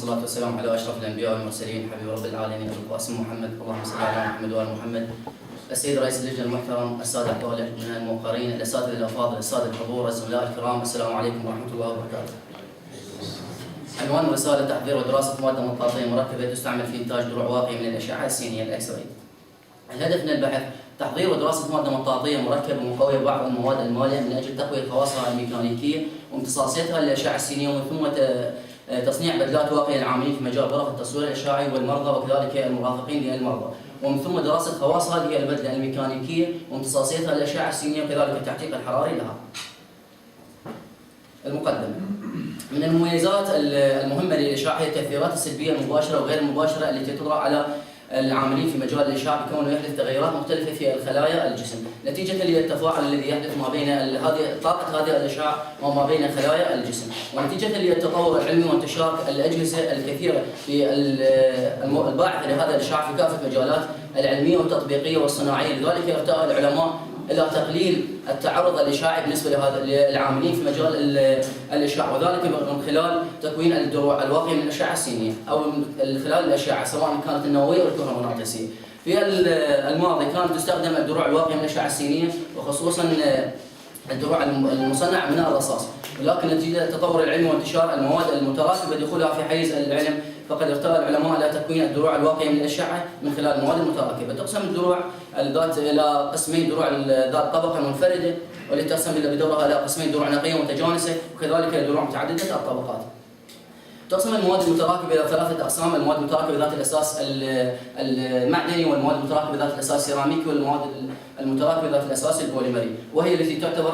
والصلاة والسلام على أشرف الأنبياء والمرسلين حبيب رب العالمين أبو القاسم محمد. اللهم صل على محمد وآل محمد. السيد رئيس اللجنة المحترم، السادة أعضاء اللجنة الموقرين، الأساتذة الأفاضل، السادة الحضور، الزملاء الكرام، السلام عليكم ورحمة الله وبركاته. عنوان رسالة تحضير ودراسة مادة مطاطية مركبة تستعمل في إنتاج دروع واقية من الأشعة السينية الإكس راي. الهدف من البحث تحضير ودراسة مادة مطاطية مركبة مقوية ببعض المواد المالية من أجل تقوية خواصها الميكانيكية وامتصاصيتها للأشعة السينية، ومن ثم تصنيع بدلات واقية للعاملين في مجال غرف التصوير الإشعاعي والمرضى وكذلك المرافقين للمرضى، ومن ثم دراسة خواص هذه البدلة الميكانيكية وامتصاصيتها للأشعة السينية وكذلك التحقيق الحراري لها. المقدمة: من المميزات المهمة للإشعاع هي التأثيرات السلبية المباشرة وغير المباشرة التي تطرأ على العاملين في مجال الإشعاع، بكونه يحدث تغيرات مختلفة في الخلايا الجسم نتيجة للتفاعل الذي يحدث ما بين طاقة هذه الإشعاع وما بين خلايا الجسم، ونتيجة للتطور العلمي وانتشار الأجهزة الكثيرة في الباعثة لهذا الإشعاع في كافة المجالات العلمية والتطبيقية والصناعية. لذلك ارتأى العلماء إلى تقليل التعرض الإشعاعي بالنسبة للعاملين في مجال الإشعاع، وذلك من خلال تكوين الدروع الواقية من الأشعة السينية أو من خلال الأشعة سواء كانت النووية أو الكهرومغناطيسية. في الماضي كانت تستخدم الدروع الواقية من الأشعة السينية وخصوصا الدروع المصنع من الرصاص، ولكن نتيجة التطور العلمي وانتشار المواد المتراكبة دخولها في حيز العلم، فقد ارتأى العلماء إلى تكوين الدروع الواقية من الأشعة من خلال المواد المتراكبة. تقسم الدروع الذات إلى قسمين: دروع ذات طبقة منفردة والتي تقسم بدورها إلى قسمين: دروع نقية متجانسة وكذلك دروع متعددة الطبقات. تقسم المواد المتراكبة إلى ثلاثة أقسام: المواد المتراكبة ذات الأساس المعدني، والمواد المتراكبة ذات الأساس السيراميكي، والمواد المتراكبة ذات الأساس البوليمري، وهي التي تعتبر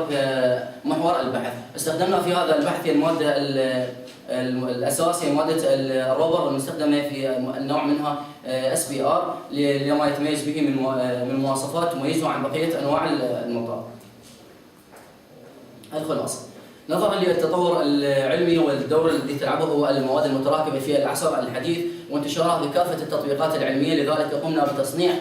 محور البحث. استخدمنا في هذا البحث المادة الأساس هي مادة الروبر المستخدمة في النوع منها SPR لما يتميز به من مواصفات تميزه عن بقية أنواع المطاط. الخلاصة: نظرا للتطور العلمي والدور الذي تلعبه المواد المتراكبة في العصر الحديث وانتشارها بكافة التطبيقات العلمية، لذلك قمنا بتصنيع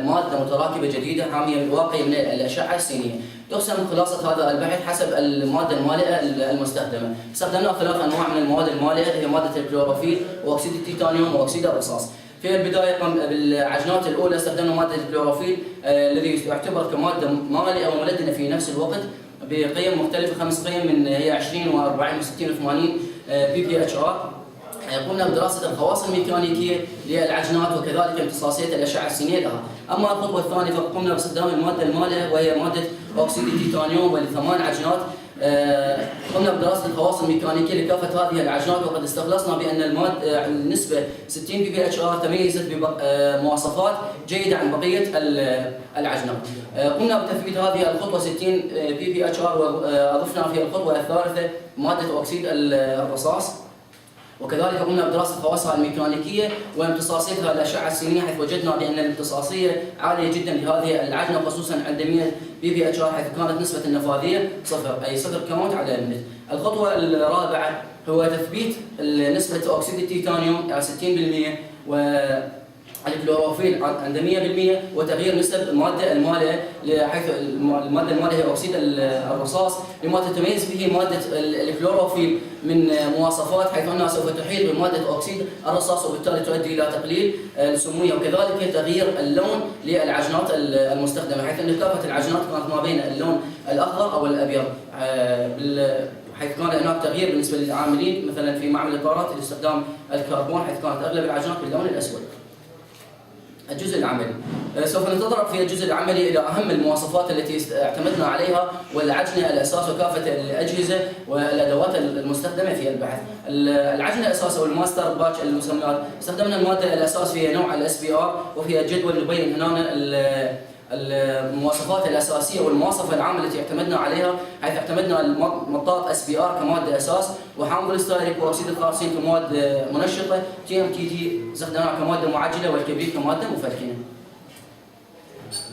مادة متراكبة جديدة حامية واقية من الأشعة السينية. تقسم خلاصة هذا البحث حسب المادة المالئة المستخدمة. استخدمنا ثلاث أنواع من المواد المالئة، هي مادة الكلوروفيل وأكسيد التيتانيوم وأكسيد الرصاص. في البداية بالعجنات الأولى استخدمنا مادة الكلوروفيل الذي يعتبر كمادة مالئة وملدنة في نفس الوقت بقيم مختلفة، 5 قيم من هي 20 و40 و60 و80 PPHR. قمنا بدراسة الخواص الميكانيكية للعجنات وكذلك امتصاصية الأشعة السينية لها. أما الخطوة الثانية فقمنا باستخدام المادة المالئة وهي مادة أكسيد التيتانيوم ولثمان عجنات. قمنا بدراسة الخواص الميكانيكية لكافة هذه العجنات، وقد استخلصنا بأن المادة النسبة 60 PPHR تميزت بمواصفات جيدة عن بقية العجنات. قمنا بتثبيت هذه الخطوة 60 PPHR، وأضفنا في الخطوة الثالثة مادة أكسيد الرصاص، وكذلك قمنا بدراسة خواصها الميكانيكية وامتصاصيتها للأشعة السينية، حيث وجدنا بأن الامتصاصية عالية جدا لهذه العجنة خصوصا عند 100 PPHR، حيث كانت نسبة النفاذية 0 أي 0 كاونت على المنت. الخطوة الرابعة هو تثبيت نسبة أكسيد التيتانيوم على 60% والكلوروفيل عند 100%، وتغيير نسب المادة المالئة حيث المادة المالئة هي أكسيد الرصاص لما تتميز به مادة الكلوروفيل من مواصفات، حيث أنها سوف تحيط بمادة أكسيد الرصاص وبالتالي تؤدي إلى تقليل السموية، وكذلك تغيير اللون للعجنات المستخدمة، حيث أن كافة العجنات كانت ما بين اللون الأخضر أو الأبيض، حيث كان هناك تغيير بالنسبة للعاملين مثلا في معمل الإطارات لاستخدام الكربون، حيث كانت أغلب العجنات باللون الأسود. الجزء العملي: سوف نتطرق في الجزء العملي إلى أهم المواصفات التي اعتمدنا عليها والعجنة الأساس وكافة الأجهزة والأدوات المستخدمة في البحث. العجنة الأساس أو الماستر باتش المسميات، استخدمنا المادة الأساس في نوع SPR، وفي الجدول نبين هنا المواصفات الأساسية والمواصفة العامة التي اعتمدنا عليها، حيث اعتمدنا المطاط SPR كمادة أساس، وحامض الستايريك وأكسيد الخارسين كمواد منشطة، TMTT استخدمناها كمادة معجلة، والكبريت كمادة مفكنة.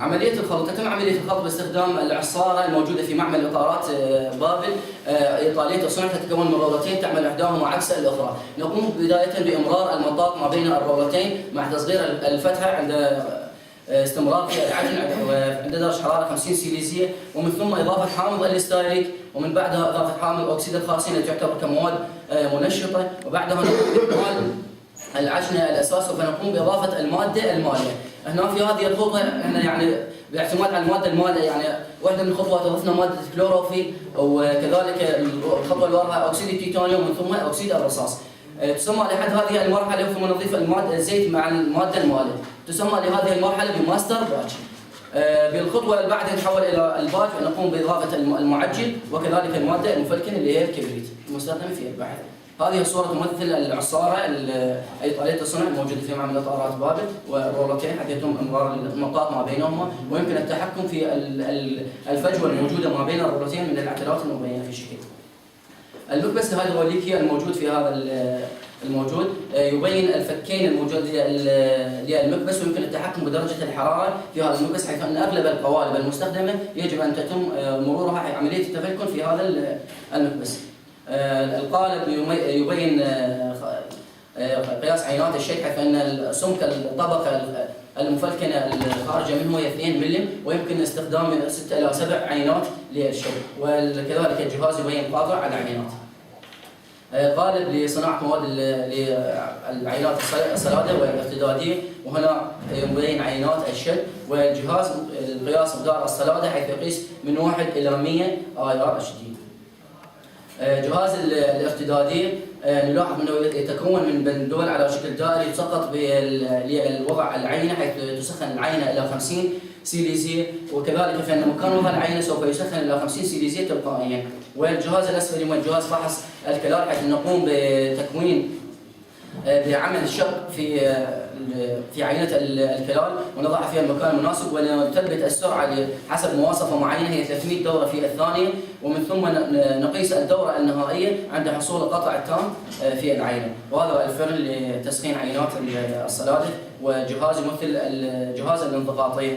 عملية الخلط: تتم عملية الخلط باستخدام العصارة الموجودة في معمل إطارات بابل إيطالية الصنع، تتكون من رولتين تعمل إحداهما عكس الأخرى. نقوم بداية بإمرار المطاط ما بين الرولتين مع تصغير الفتحة عند استمرار في العجن عند درجة حرارة 50 سيليزية، ومن ثم إضافة حامض الاستايريك، ومن بعدها إضافة حامض أكسيد الخارسين التي تعتبر كمواد منشطة، وبعدها نقوم بإكمال العجنة الأساس، وسوف نقوم بإضافة المادة المالية. هنا في هذه الخطوة احنا يعني باعتماد على المادة المالية، يعني واحدة من الخطوات أضفنا مادة الكلوروفيل، وكذلك الخطوة اللي وراها أكسيد التيتانيوم ومن ثم أكسيد الرصاص. تسمى لحد هذه المرحلة ثم نضيف المادة الزيت مع المادة المالية، تسمى لهذه المرحلة بماستر باتش. بالخطوة اللي بعدها نتحول إلى الباتش ونقوم بإضافة المعجل وكذلك المادة المفلكن اللي هي الكبريت المستخدمة في البحث. هذه صورة تمثل العصارة الإيطالية الصنع الموجودة في معمل إطارات بابل والرولتين، حتى يتم إمرار النقاط ما بينهما، ويمكن التحكم في الفجوة الموجودة ما بين الرولتين من العتلات المبينة في الشكل. المكبس الهيدروليكي الموجود في هذا الموجود يبين الفكين الموجود للمكبس، ويمكن التحكم بدرجة الحرارة في هذا المكبس، حيث أن أغلب القوالب المستخدمة يجب أن تتم مرورها عملية التفكك في هذا المكبس. القالب يبين قياس عينات الشيء، حيث أن سمك الطبقة المفلكنة الخارجة منه هي 2 ملم، ويمكن استخدام 6 إلى 7 عينات للشيء، وكذلك الجهاز يبين قاطع على العينات. قالب لصناعة مواد للعينات السلادة والارتدادية، وهنا يبين عينات الشد، والجهاز القياس مقدار السلادة حيث يقيس من 1 إلى 100 IRHD. جهاز الارتدادي نلاحظ انه يتكون من بندول على شكل دائري يسقط لوضع العينه، حيث تسخن العينه الى 50 سيليزيه، وكذلك فان مكان وضع العينه سوف يسخن الى 50 سيليزيه تلقائيا. والجهاز الاسفلي هو جهاز فحص الكلال، حيث نقوم بتكوين بعمل الشق في عينة الكلال ونضع فيها المكان المناسب، ونثبت السرعة حسب مواصفة معينة هي 300 دورة في الثانية، ومن ثم نقيس الدورة النهائية عند حصول القطع التام في العينة. وهذا الفرن لتسخين عينات السلادة، وجهاز يمثل الجهاز الانضغاطي،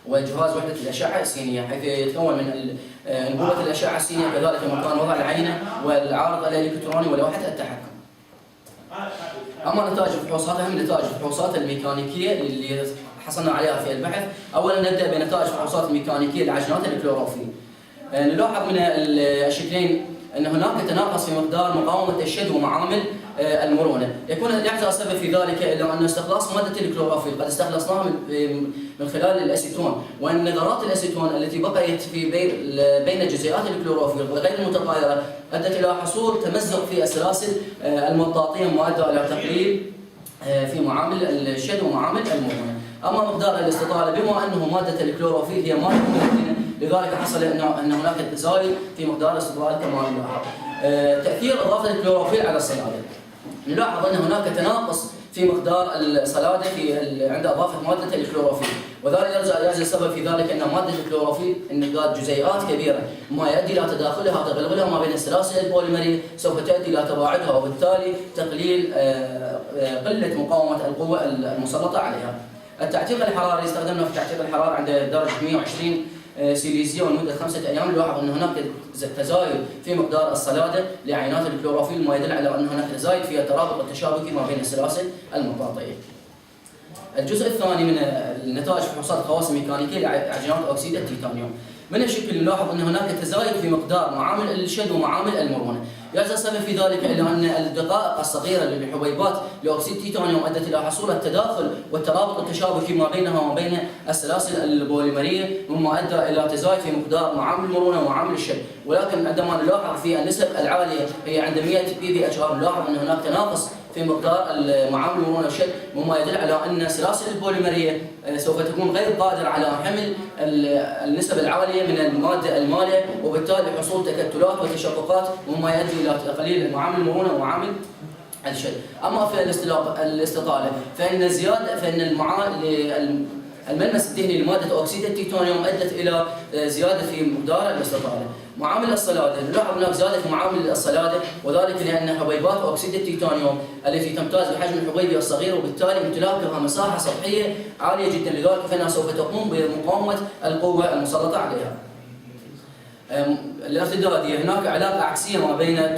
وجهاز وحدة الأشعة السينية، حيث يتكون من أنبوبة الأشعة السينية، كذلك مكان وضع العينة والعارض الإلكتروني ولوحة التحكم. أما نتائج الفحوصات، أهم نتائج الفحوصات الميكانيكية اللي حصلنا عليها في البحث. أولاً نبدأ بنتائج الفحوصات الميكانيكية لعجينات الكلوروفيل. نلاحظ من الشكلين أن هناك تناقص في مقدار مقاومة الشد ومعامل المرونة. يحدث السبب في ذلك إلا أن استخلاص مادة الكلوروفيل قد استخلصناها من خلال الأسيتون، وأن ذرات الأسيتون التي بقيت بين جزيئات الكلوروفيل غير المتقايرة أدت إلى حصول تمزق في السلاسل المطاطية، مؤدى إلى تقليل في معامل الشد ومعامل المرونة. أما مقدار الاستطالة، بما أنه مادة الكلوروفيل هي مادة ممكنة، لذلك حصل أن هناك تزايد في مقدار الاستطالة كما نلاحظ. تأثير إضافة الكلوروفيل على السلادة، نلاحظ أن هناك تناقص في مقدار السلادة عند إضافة مادة الكلوروفيل، وذلك يرجع السبب في ذلك أن مادة الكلوروفيل إن جزيئات كبيرة، ما يؤدي إلى تداخلها وتغلغلها ما بين السلاسل البوليمرية، سوف تؤدي إلى تباعدها، وبالتالي تقليل قلة مقاومة القوة المسلطة عليها. التعتيق الحراري، استخدمنا في تعتيق الحرارة عند درجة 120 سيليزية ولمدة 5 أيام. نلاحظ أن هناك تزايد في مقدار السلادة لعينات الكلوروفيل، ما يدل على أن هناك تزايد في الترابط التشابكي ما بين السلاسل المطاطية. الجزء الثاني من النتائج فحوصات الخواص الميكانيكية لعجينات أكسيد التيتانيوم. من الشكل نلاحظ أن هناك تزايد في مقدار معامل الشد ومعامل المرونة. يرجع السبب في ذلك إلى أن الدقائق الصغيرة للحبيبات لأكسيد التيتانيوم أدت إلى حصول التداخل والترابط التشابكي ما بينها وما بين السلاسل البوليمرية، مما أدى إلى تزايد في مقدار معامل المرونة ومعامل الشد. ولكن عندما نلاحظ في النسب العالية هي عند 100 PV/HR، نلاحظ أن هناك تناقص في مقدار معامل المرونة والشد، مما يدل على أن السلاسل البوليمرية سوف تكون غير قادرة على حمل النسب العالية من المادة المالية، وبالتالي حصول تكتلات وتشققات، مما يؤدي إلى تقليل معامل المرونة ومعامل الشد. أما في الاستطالة، فإن الملمس الدهني لمادة أكسيد التيتانيوم أدت إلى زيادة في مقدار الاستطالة. معامل الصلادة، نلاحظ هناك زيادة في معامل الصلادة، وذلك لأن حبيبات أكسيد التيتانيوم التي تمتاز بحجم الحبيبي الصغير، وبالتالي امتلاكها مساحة سطحية عالية جدا، لذلك فإنها سوف تقوم بمقاومة القوة المسلطة عليها. الارتدادية، هناك علاقة عكسية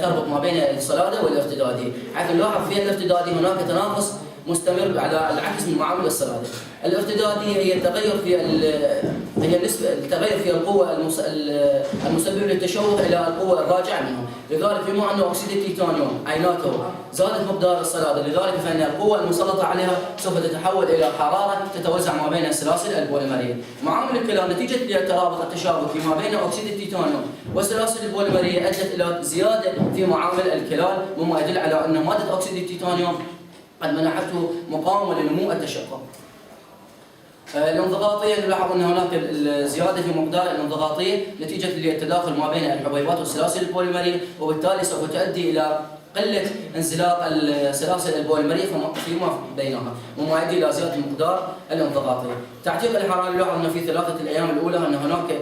تربط ما بين الصلادة والارتدادية، حيث نلاحظ في الارتدادي هناك تناقص مستمر على العكس من معامل الصلادة. الارتدادية هي التغير في القوة المسببة للتشوه إلى القوة الراجعة منه. لذلك بما أن أكسيد التيتانيوم عيناته زادت مقدار الصلادة، لذلك فإن القوة المسلطة عليها سوف تتحول إلى حرارة تتوزع ما بين السلاسل البوليمرية. معامل الكلام نتيجة الترابط التشابكي ما بين أكسيد التيتانيوم والسلاسل البوليمرية أدت إلى زيادة في معامل الكلال، مما يدل على أن مادة أكسيد التيتانيوم قد منحته مقاومة لنمو التشقق. الانضغاطية نلاحظ أن هناك زيادة في مقدار الانضغاطية نتيجة للتداخل ما بين الحبيبات والسلاسل البوليمرية، وبالتالي سوف تؤدي إلى قلة انزلاق السلاسل البوليمرية فيما بينها، وما يؤدي إلى زيادة مقدار الانضغاطية. تعتيق الحرارة نلاحظ أن في 3 الأيام الأولى أن هناك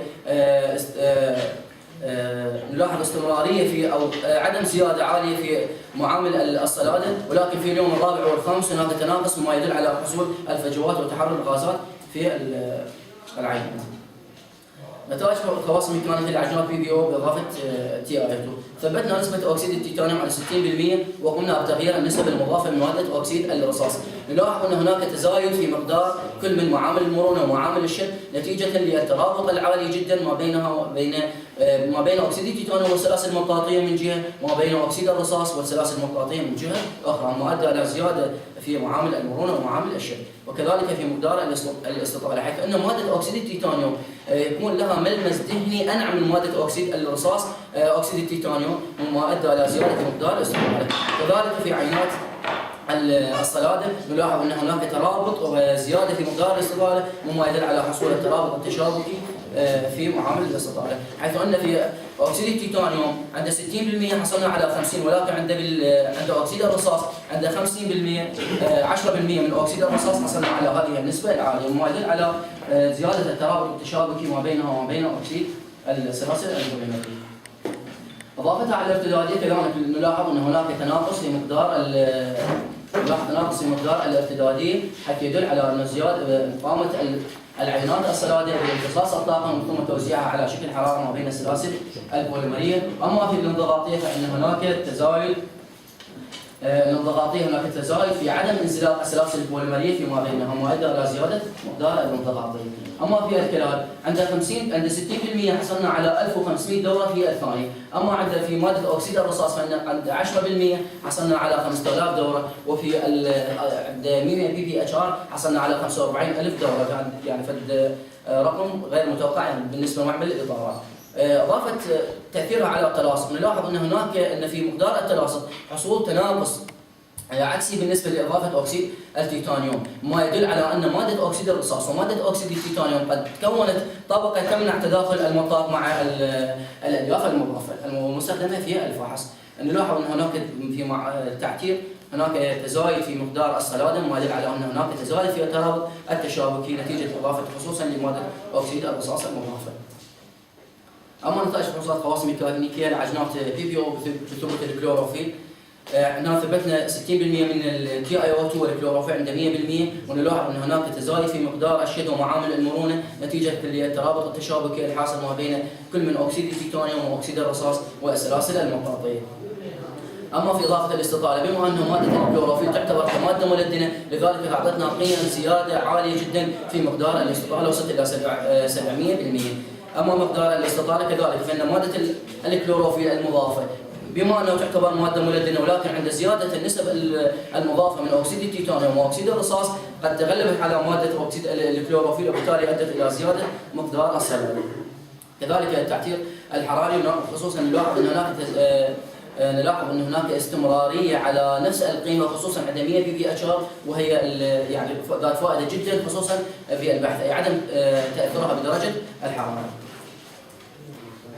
نلاحظ استمرارية في أو عدم زيادة عالية في معامل الصلادة، ولكن في اليوم الرابع والخامس هناك تناقص، مما يدل على حصول الفجوات وتحرر الغازات في العين. نتائج خواص ميكانيكية العجينات PBO بإضافة TiO2. ثبتنا نسبة أكسيد التيتانيوم على 60% وقمنا بتغيير النسب المضافة من مادة أكسيد الرصاص. نلاحظ أن هناك تزايد في مقدار كل من معامل المرونة ومعامل الشد نتيجة للترابط العالي جدا ما بين أكسيد التيتانيوم والسلاسل المطاطية من جهة، وما بين أكسيد الرصاص والسلاسل المطاطية من جهة أخرى، ما أدى إلى زيادة في معامل المرونة ومعامل الشد، وكذلك في مقدار الاستطالة، حيث أن مادة أكسيد التيتانيوم يكون لها ملمس دهني أنعم من مادة أكسيد الرصاص أكسيد التيتانيوم، وما أدى إلى زيادة في مقدار الاستطالة. كذلك في عينات الصلادة نلاحظ أن هناك ترابط وزيادة في مقدار الاستطالة، مما يدل على حصول الترابط التشابكي في معامل الاستطالة، حيث أن في أكسيد التيتانيوم عند 60% حصلنا على 50، ولكن عند أكسيد الرصاص عند 50% 10% من أكسيد الرصاص حصلنا على هذه النسبة العالية، مما يدل على زيادة الترابط التشابكي ما بينها وما بين أكسيد السلاسل البوليمرية. إضافة على الارتدادية كذلك نلاحظ أن هناك تناقص في مقدار الارتدادية، حيث يدل على أن زيادة مقاومة العينات الصلادة بامتصاص الطاقة من ثم توزيعها على شكل حرارة ما بين السلاسل البوليمرية. أما في الانضغاطية فإن هناك تزايد في عدم انزلاق السلاسل البوليمرية فيما بينها، ما أدى إلى زيادة مقدار الانضغاطية. أما في الكلال عند 60% حصلنا على 1500 دورة في الثانية. أما في مادة أكسيد الرصاص فإن عند 10% حصلنا على 5000 دورة، وفي عند 100 PPHR حصلنا على 45000 دورة، يعني فد رقم غير متوقع يعني بالنسبة لمعمل الإطارات. إضافة تأثيرها على التلاصق نلاحظ أن في مقدار التلاصق حصول تناقص عكسي بالنسبة لإضافة أكسيد التيتانيوم، ما يدل على أن مادة أكسيد الرصاص ومادة أكسيد التيتانيوم قد كونت طبقة تمنع تداخل المطاط مع الألياف المضافة المستخدمة في الفحص. نلاحظ أن هناك في التعتير هناك تزايد في مقدار الصلادة، ما يدل على أن هناك تزايد في الترابط التشابكي نتيجة إضافة خصوصا لمادة أكسيد الرصاص المضافة. أما نتائج فحوصات خواص ميكانيكية لعجينات PBO بثبوت الكلوروفيل، هنا ثبتنا 60% من TiO2 والكلوروفيل عند 100%، ونلاحظ أن هناك تزايد في مقدار الشد ومعامل المرونة نتيجة للترابط التشابكي الحاصل ما بين كل من أكسيد التيتانيوم وأكسيد الرصاص والسلاسل المطاطية. أما في إضافة الاستطالة، بما أن مادة الكلوروفيل تعتبر كمادة ملدنة، لذلك أعطتنا قيم زيادة عالية جدا في مقدار الاستطالة، وصلت إلى 700%. أما مقدار الاستطالة كذلك فإن مادة الكلوروفيل المضافة بما أنه تعتبر مادة ملدنة، ولكن عند زيادة النسب المضافة من أكسيد التيتانيوم وأكسيد الرصاص قد تغلبت على مادة أكسيد الكلوروفيل، وبالتالي أدت إلى زيادة مقدار الصلادة. كذلك التعتير الحراري خصوصا نلاحظ أن هناك استمرارية على نفس القيمة خصوصا عند 100 PPHR، وهي يعني ذات فائدة جدا خصوصا في البحث، أي عدم تأثرها بدرجة الحرارة.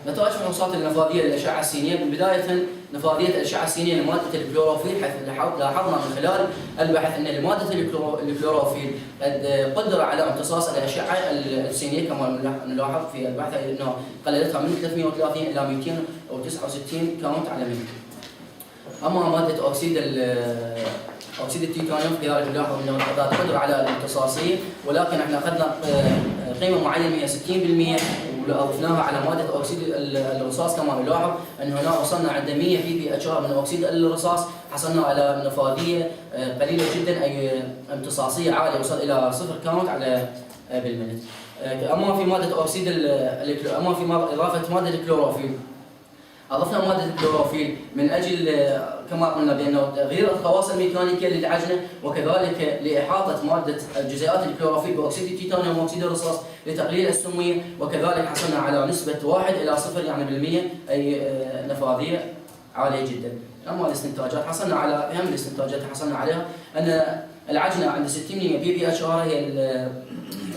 نتائج فحوصات النفاذية للأشعة السينية. بداية نفاذية الأشعة السينية لمادة الكلوروفيل، حيث لاحظنا من خلال البحث أن لمادة الكلوروفيل قدر على امتصاص الأشعة السينية كما نلاحظ في البحث أنه قللتها من 330 إلى 269 كاونت على 100. أما مادة أكسيد التيتانيوم كذلك نلاحظ أنه ذات قدرة على الامتصاصية، ولكن احنا أخذنا قيمة معينة هي 60%، واضفناها على ماده اكسيد الرصاص. كما نلاحظ ان هنا وصلنا عند 100 PPHR من اكسيد الرصاص، حصلنا على نفاذيه قليله جدا، اي امتصاصيه عاليه وصل الى 0 كاونت على بالمنت. اما في ماده اكسيد اما في اضافه ماده الكلوروفيل، اضفنا ماده الكلوروفيل من اجل كما قلنا بانه تغيير الخواص الميكانيكيه للعجنه، وكذلك لاحاطه ماده جزيئات الكلوروفيل باكسيد التيتانيوم واكسيد الرصاص لتقليل السميه، وكذلك حصلنا على نسبه 1 إلى 0 يعني بالمية، اي نفاذيه عاليه جدا. اما الاستنتاجات حصلنا على اهم الاستنتاجات حصلنا عليها ان العجنه عند 60 PPHR هي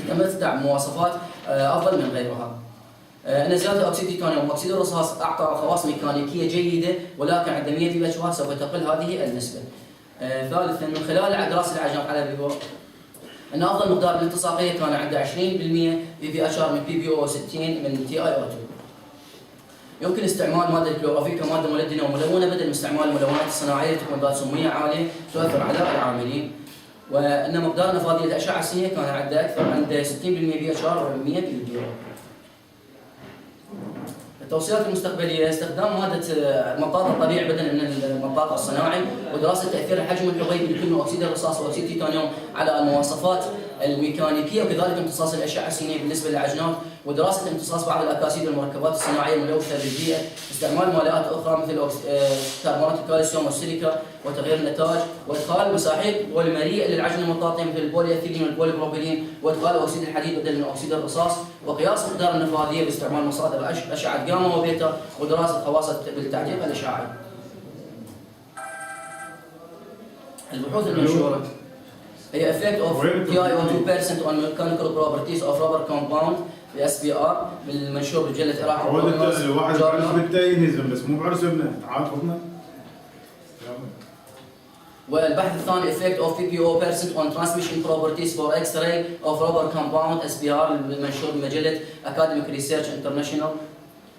تمتع بمواصفات افضل من غيرها. ان زياده اكسيد التيتانيوم واكسيد الرصاص اعطى خواص ميكانيكيه جيده، ولكن عند 100 PPHR سوف تقل هذه النسبه. ثالثا، من خلال دراسه العجنات على بيبو ان افضل مقدار الالتصاقيه كان عند 20% PPHR من PbO 60 من TiO2. يمكن استعمال ماده الكلوروفيل كماده ملدنه وملونه بدل من استعمال الملونات الصناعيه تكون ذات سميه عاليه تؤثر على العاملين. وان مقدار نفاذيه الاشعه السينيه كان عند اكثر عند 60% PHR و100 PbO. التوصيات المستقبليه: استخدام ماده مطاط الطبيعي بدلا من المطاط الصناعي، ودراسه تاثير الحجم الحبيبي لكل اكسيد الرصاص واكسيد التيتانيوم على المواصفات الميكانيكيه، وكذلك امتصاص الاشعه السينيه بالنسبه للعجنات، ودراسه امتصاص بعض الاكاسيد والمركبات الصناعيه الملوثه للبيئه، استعمال مالئات اخرى مثل كربونات الكالسيوم والسيليكا وتغيير النتاج، وادخال مساحيق بوليمريه للعجن المطاطيه مثل البولي اثيلين والبوليبروبيلين، وادخال اكسيد الحديد بدل من اكسيد الرصاص، وقياس مقدار النفاذيه باستعمال مصادر اشعه جاما وبيتا، ودراسه خواص بالتعقيق الاشعاعي. البحوث المنشوره هي effect of TiO2% on mechanical properties of rubber compound SBR بالمنشور بمجله عراق. الواحد بعرف بالتاينيزم بس مو بعرف سبنا تعاطفنا. والبحث الثاني effect of PbO% on transmission properties for X-ray of rubber compound SBR بالمنشور بمجله Academic Research International.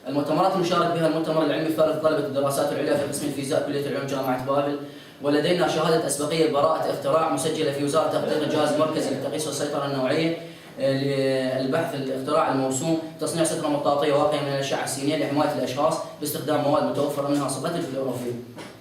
المؤتمرات المشارك بها المؤتمر العلمي فارغ طلبة الدراسات العليا في قسم الفيزياء كلية العلوم جامعة بابل، ولدينا شهادة أسبقية براءة اختراع مسجلة في وزارة تحقيق الجهاز المركزي للتقييس والسيطرة النوعية للبحث الاختراع الموسوم تصنيع سترة مطاطية واقية من الأشعة السينية لحماية الأشخاص باستخدام مواد متوفرة منها صفة الكلوروفيل.